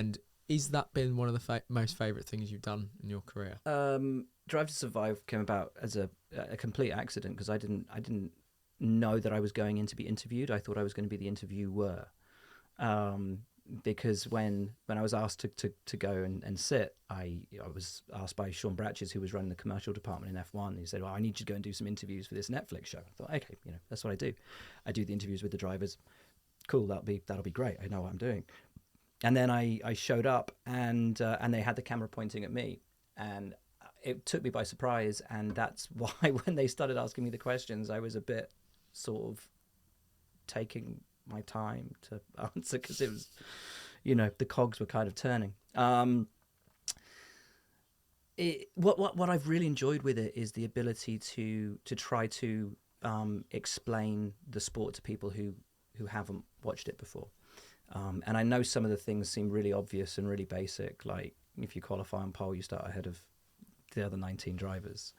And is that been one of the most favourite things you've done in your career? Drive to Survive came about as a complete accident because I didn't know that I was going in to be interviewed. I thought I was going to be the interviewer. Because when I was asked to go and sit, I was asked by Sean Bratches, who was running the commercial department in F1. He said, "Well, I need you to go and do some interviews for this Netflix show." I thought, okay, that's what I do. I do the interviews with the drivers. Cool, that'll be great. I know what I'm doing. And then I showed up, and they had the camera pointing at me, and it took me by surprise. And that's why when they started asking me the questions, I was a bit sort of taking my time to answer because it was, the cogs were kind of turning. What I've really enjoyed with it is the ability to try to explain the sport to people who haven't watched it before. And I know some of the things seem really obvious and really basic, like if you qualify on pole, you start ahead of the other 19 drivers.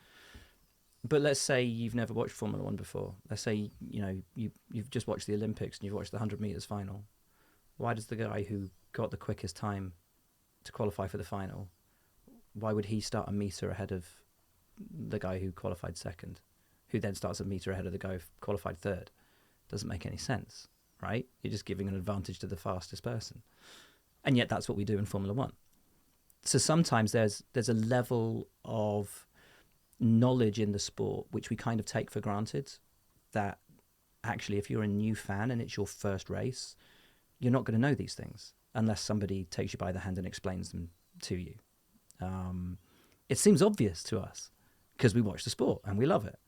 But let's say you've never watched Formula One before. Let's say you've just watched the Olympics and you've watched the 100 meters final. Why does the guy who got the quickest time to qualify for the final, why would he start a meter ahead of the guy who qualified second, who then starts a meter ahead of the guy who qualified third? Doesn't make any sense, right? You're just giving an advantage to the fastest person. And yet that's what we do in Formula One. So sometimes there's a level of knowledge in the sport which we kind of take for granted, that actually if you're a new fan and it's your first race, you're not going to know these things unless somebody takes you by the hand and explains them to you. It seems obvious to us because we watch the sport and we love it,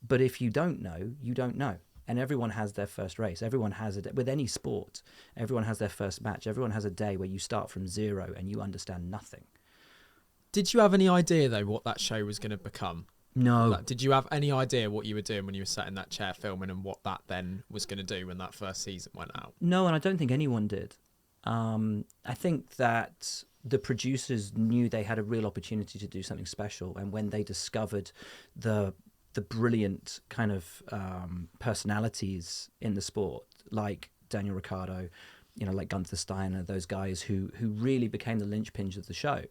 but if you don't know, you don't know. And everyone has their first race. Everyone has it with any sport. Everyone has their first match. Everyone has a day where you start from zero and you understand nothing. Did you have any idea, though, what that show was going to become? No. Like, did you have any idea what you were doing when you were sat in that chair filming and what that then was going to do when that first season went out? No, and I don't think anyone did. I think that the producers knew they had a real opportunity to do something special. And when they discovered the brilliant kind of personalities in the sport, like Daniel Ricciardo, like Gunther Steiner, those guys who really became the linchpins of the show,